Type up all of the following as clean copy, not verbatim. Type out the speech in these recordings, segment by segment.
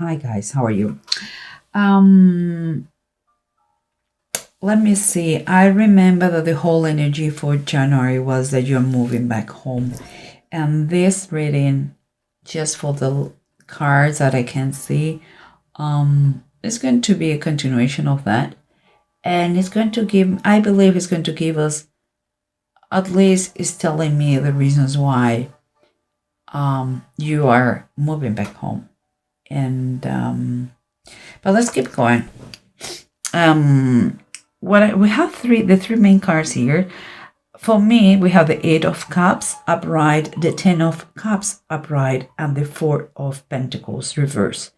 Hi guys, how are you? Um, Let me see. I remember that the whole energy for January was that you're moving back home. And this reading, just for the cards that I can see, is going to be a continuation of that. And it's going to give, I believe it's going to give us, at least it's telling me the reasons why you are moving back home. And but let's keep going. We have the three main cards here. For me, we have the Eight of Cups upright, the Ten of Cups upright, and the Four of Pentacles reverse.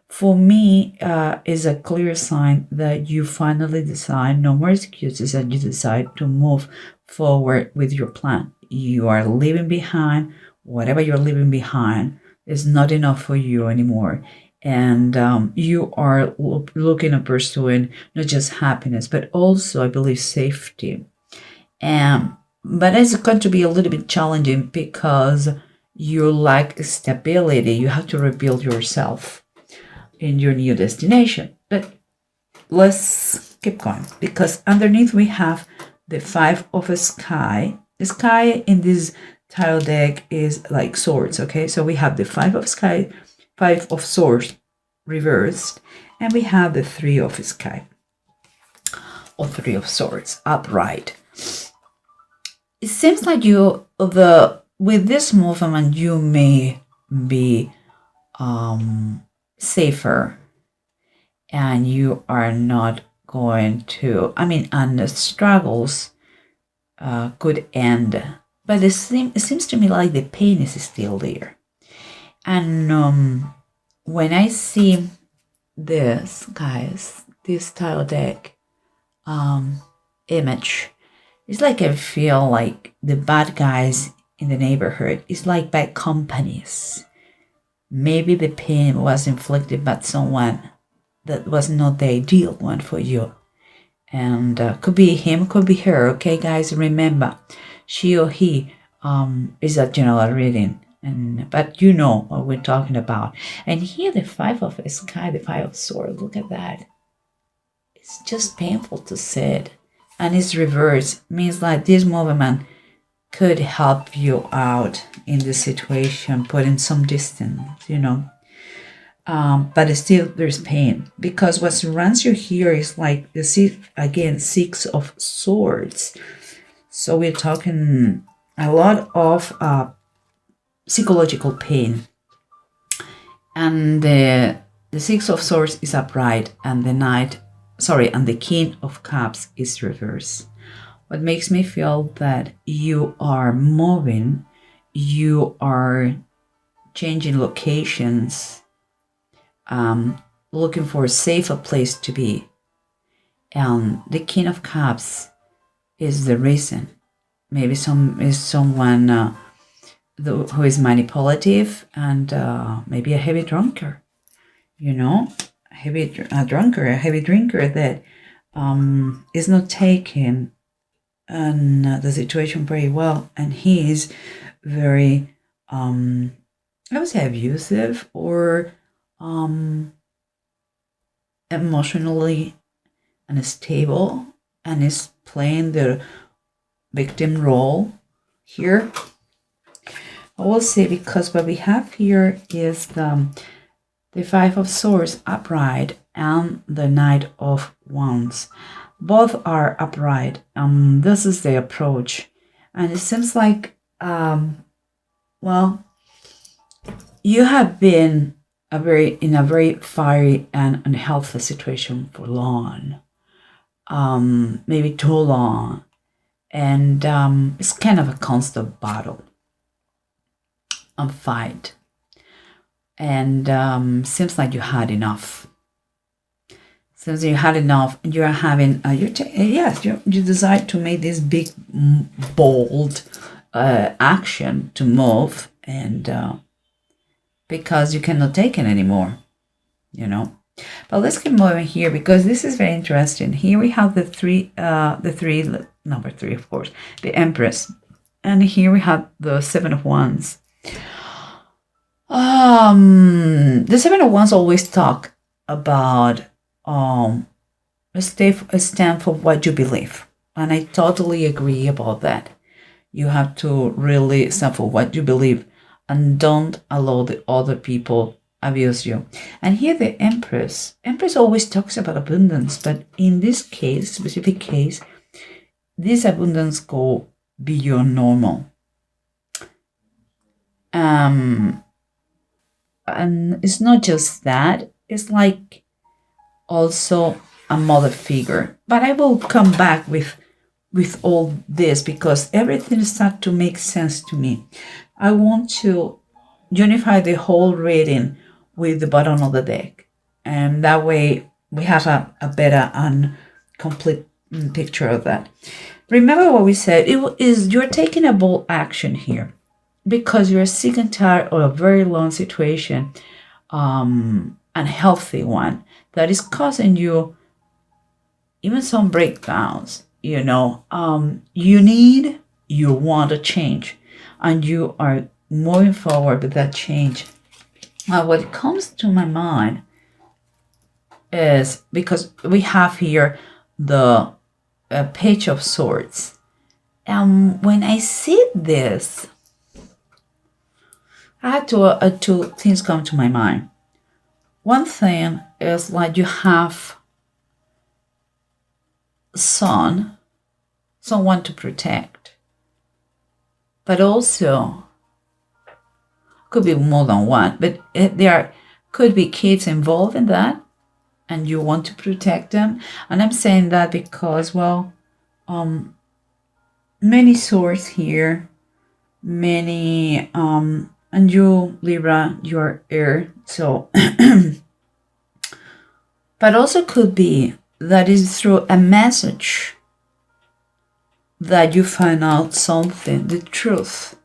For me, is a clear sign that you finally decide, no more excuses, and you decide to move forward with your plan. You are leaving behind whatever you're leaving behind is not enough for you anymore. And you are looking at pursuing not just happiness, but also, I believe, safety. But it's going to be a little bit challenging because you lack stability. You have to rebuild yourself in your new destination. But let's keep going, because underneath we have the Five of Sky. The sky in this tarot deck is like swords, okay? So we have the Five of Sky, Five of Swords reversed, and we have the Three of Sky, or Three of Swords upright. It seems like with this movement you may be safer, and you are not going to, and the struggles could end, but it seems to me like the pain is still there. And when I see this, guys, this tarot deck image, it's like I feel like the bad guys in the neighborhood is like bad companies. Maybe the pain was inflicted by someone that was not the ideal one for you. And could be him, could be her, okay, guys? Remember, she or he is a general reading. But you know what we're talking about. And here the Five of Sky, the Five of Swords, look at that. It's just painful to see it. And it's reversed, means like this movement could help you out in the situation, put in some distance, but still there's pain, because what surrounds you here is like the Six of Swords. So we're talking a lot of psychological pain, and the Six of Swords is upright, and the King of Cups is reversed. What makes me feel that you are moving, you are changing locations, looking for a safer place to be. And the King of Cups is the reason. Maybe someone who is manipulative, and maybe a heavy drinker, a heavy drinker that is not taking the situation very well, and he is very I would say abusive, or emotionally unstable, and is playing the victim role here. I will say, because what we have here is the Five of Swords upright and the Knight of Wands. Both are upright. This is the approach, and it seems like you have been in a very fiery and unhealthy situation for long, maybe too long, and it's kind of a constant battle and fight, and seems like you had enough. Since you had enough, you are having you decide to make this big, bold action to move, and because you cannot take it anymore, But let's keep moving here, because this is very interesting. Here we have number three, of course, the Empress, and here we have the Seven of Wands. The Seven of Wands always talk about stand for what you believe, and I totally agree about that. You have to really stand for what you believe, and don't allow the other people abuse you. And here the Empress always talks about abundance, but in this case, specific case, this abundance go beyond normal. And it's not just that, it's like also a mother figure. But I will come back with all this because everything starts to make sense to me. I want to unify the whole reading with the bottom of the deck, and that way we have a better and complete picture of that. Remember what we said, you're taking a bold action here because you're sick and tired of a very long situation, unhealthy one that is causing you even some breakdowns. You want a change, and you are moving forward with that change. What comes to my mind is because we have here the Page of Swords, and when I see this, I had two things come to my mind. One thing is like you have someone to protect, but also could be more than one, but there could be kids involved in that, and you want to protect them. And I'm saying that because, well, many swords here, many, and you, Libra, you're air, so, but also could be that is through a message that you find out something, the truth,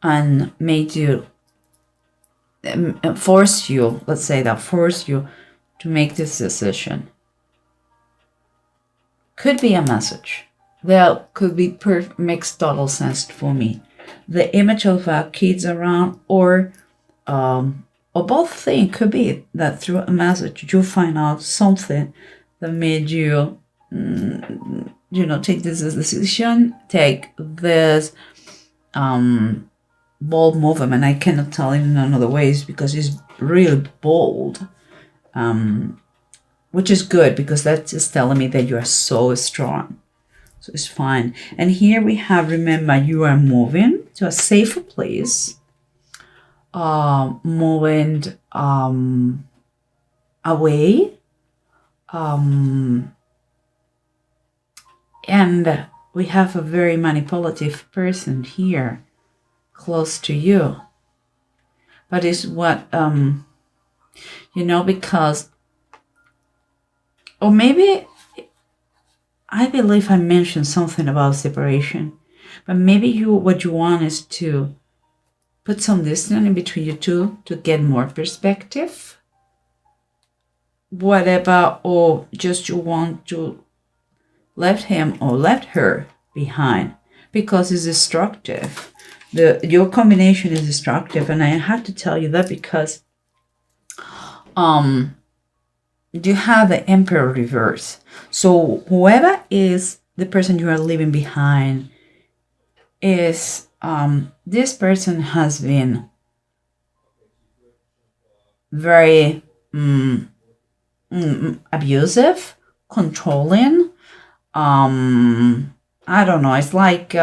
and made you, force you to make this decision. Could be a message that could be makes total sense for me. The image of kids around, or both things could be that through a message you find out something that made you, take this decision, take this bold movement. I cannot tell in another ways because it's really bold, which is good because that's just telling me that you are so strong. So it's fine. And here we have, remember, you are moving to a safer place, moving away, and we have a very manipulative person here close to you. But it's what, because, or maybe, I believe I mentioned something about separation, but maybe what you want is to put some distance in between you two to get more perspective, whatever, or just you want to left him or left her behind because it's destructive. Your combination is destructive, and I have to tell you that because you have the Emperor reverse. So whoever is the person you are leaving behind is this person has been very abusive, controlling. I don't know. It's like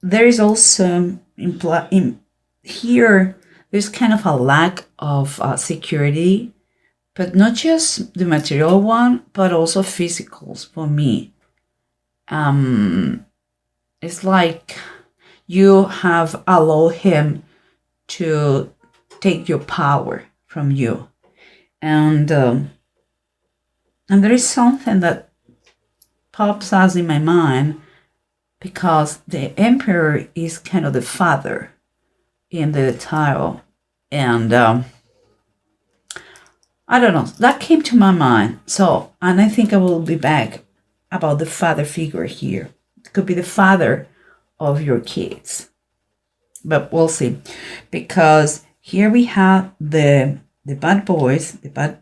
there is also here. There's kind of a lack of security, but not just the material one, but also physicals for me. It's like you have allowed him to take your power from you, and there is something that pops up in my mind because the Emperor is kind of the father in the tarot, and I don't know, that came to my mind. So, and I think I will be back about the father figure here. It could be the father of your kids. but we'll see, because here we have the bad boys, the bad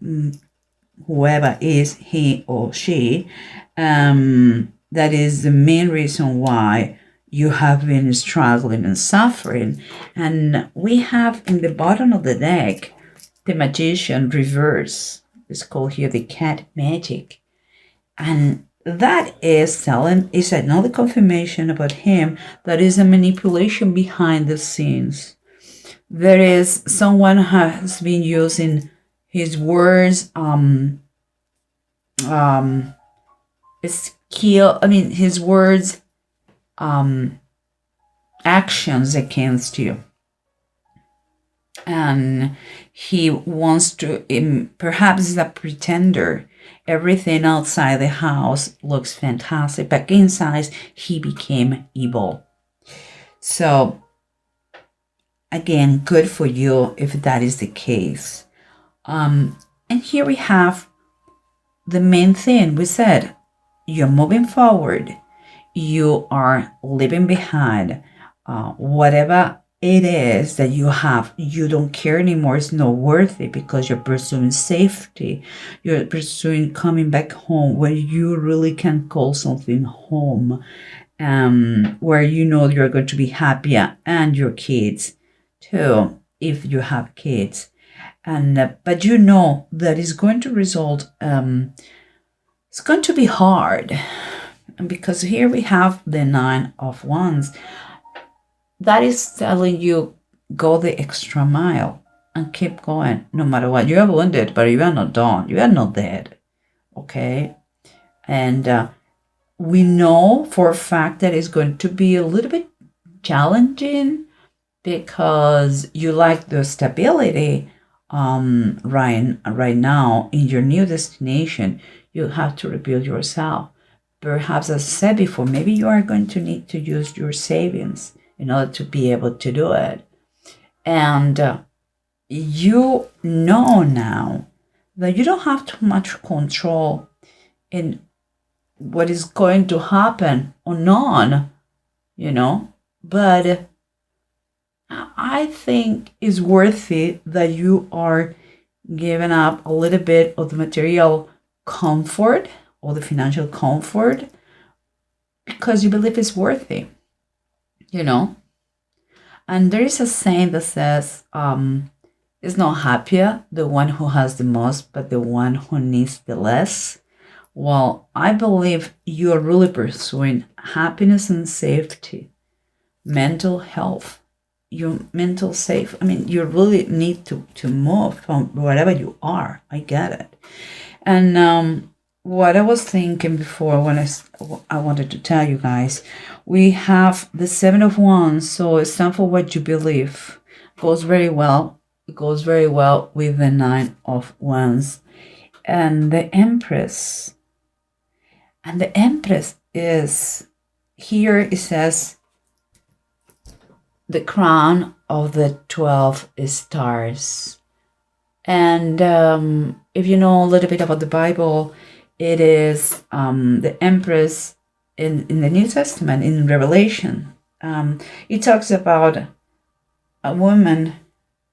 whoever is he or she. That is the main reason why you have been struggling and suffering. And we have in the bottom of the deck the magician reverse. It's called here the cat magic, and that is telling, is another confirmation about him that is a manipulation behind the scenes. There is someone has been using his words, skill. I mean, his words, actions against you, and he wants to. Perhaps is a pretender. Everything outside the house looks fantastic, but inside he became evil. So, again, good for you if that is the case. And here we have the main thing we said. You're moving forward. You are leaving behind whatever it is that you have. You don't care anymore. It's not worth it because you're pursuing safety. You're pursuing coming back home where you really can call something home, where you know you're going to be happier, and your kids too, if you have kids. And but you know that it's going to result. It's going to be hard, because here we have the Nine of Wands. That is telling you, go the extra mile and keep going no matter what. You are wounded, but you are not done. You are not dead. Okay? And we know for a fact that it's going to be a little bit challenging because you like the stability right now in your new destination. You have to rebuild yourself. Perhaps, as I said before, maybe you are going to need to use your savings in order to be able to do it. And you know now that you don't have too much control in what is going to happen or not, but I think it's worth it that you are giving up a little bit of the material comfort or the financial comfort because you believe it's worth it. And there is a saying that says, it's not happier the one who has the most, but the one who needs the less. Well, I believe you are really pursuing happiness and safety, mental health, your mental safe. I mean, you really need to move from wherever you are. I get it. And what I was thinking before when I wanted to tell you guys, we have the Seven of Wands, so it's time for what you believe. Goes very well. It goes very well with the Nine of Wands and the Empress. And the Empress is, here it says, the crown of the 12 stars. And if you know a little bit about the Bible, it is the Empress in the New Testament, in Revelation. It talks about a woman,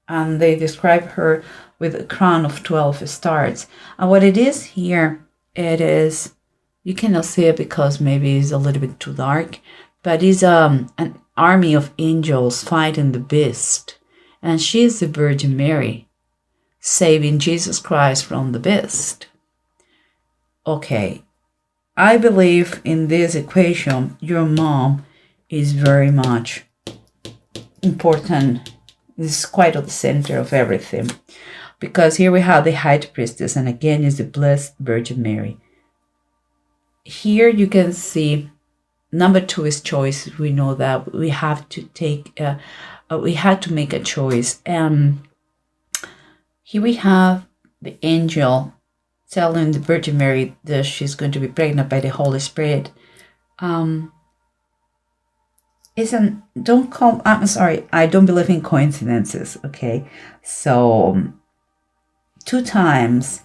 and they describe her with a crown of 12 stars. And what it is here, it is, you cannot see it because maybe it's a little bit too dark, but it's an army of angels fighting the beast. And she is the Virgin Mary, saving Jesus Christ from the beast. Okay, I believe in this equation, your mom is very much important. It's quite at the center of everything. Because here we have the High Priestess, and again is the Blessed Virgin Mary. Here you can see number 2 is choice. We know that we have to we had to make a choice. And here we have the angel telling the Virgin Mary that she's going to be pregnant by the Holy Spirit. I'm sorry, I don't believe in coincidences, okay? So 2 times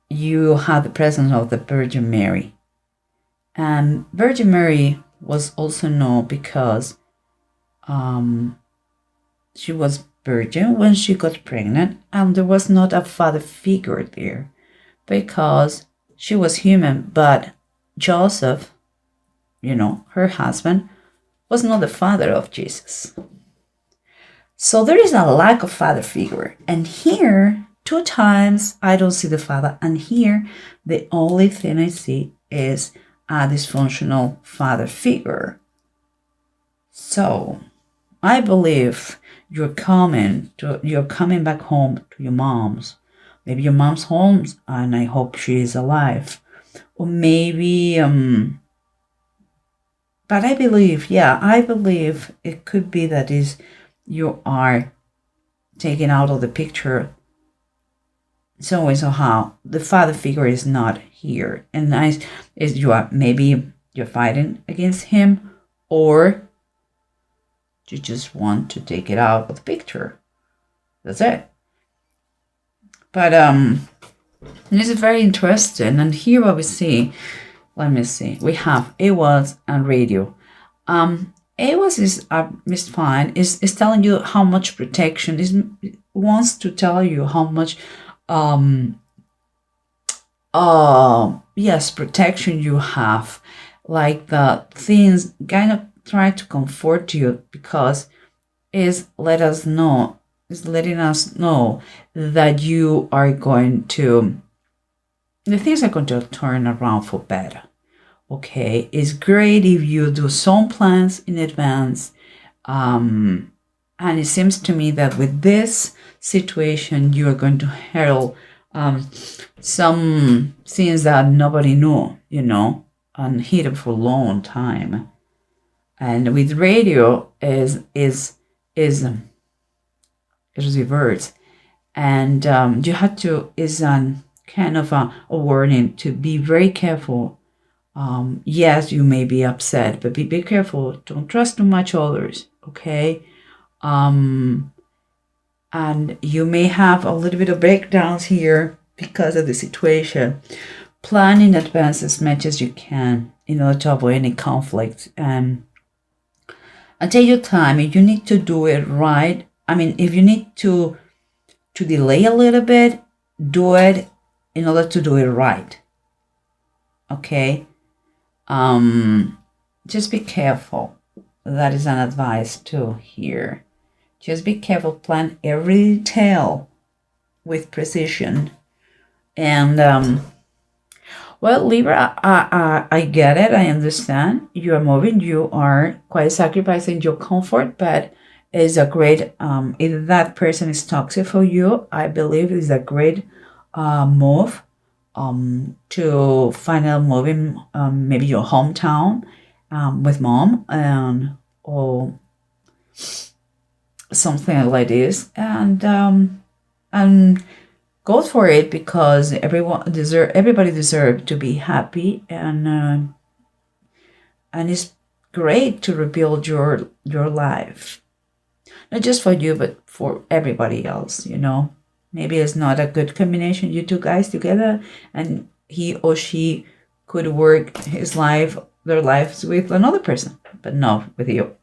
you have the presence of the Virgin Mary. And Virgin Mary was also known because She was virgin when she got pregnant, and there was not a father figure there because she was human, but Joseph, her husband, was not the father of Jesus. So there is a lack of father figure. And here, 2 times, I don't see the father. And here, the only thing I see is a dysfunctional father figure. So I believe you're coming back home to your mom's. Maybe your mom's home, and I hope she is alive. Or maybe, but I believe it could be that you are taken out of the picture some way, somehow. The father figure is not here. And maybe you're fighting against him, or you just want to take it out of the picture. That's it. But this is very interesting. And here what we see, let me see, we have AWAS and radio. AWAS is fine. Is telling you how much protection. It wants to tell you how much protection you have. Like the things kind of try to comfort you, because is letting us know that you are going to, the things are going to turn around for better. Okay, it's great if you do some plans in advance. And it seems to me that with this situation, you are going to handle some things that nobody knew, and hidden for a long time. And with radio is reversed, and you have to kind of a warning to be very careful. Yes, you may be upset, but be careful. Don't trust too much others, okay? And you may have a little bit of breakdowns here because of the situation. Plan in advance as much as you can in order to avoid any conflict. And take your time. If you need to do it right, if you need to delay a little bit, do it in order to do it right. Okay? Just be careful. That is an advice too here. Just be careful. Plan every detail with precision. And well, Libra, I get it. I understand. You are moving. You are quite sacrificing your comfort, but it's a great. If that person is toxic for you, I believe it's a great move. To finally moving maybe your hometown with mom or something like this, and go for it, because everybody deserves to be happy, and it's great to rebuild your life, not just for you but for everybody else. Maybe it's not a good combination, you two guys together, and he or she could work their lives with another person, but not with you.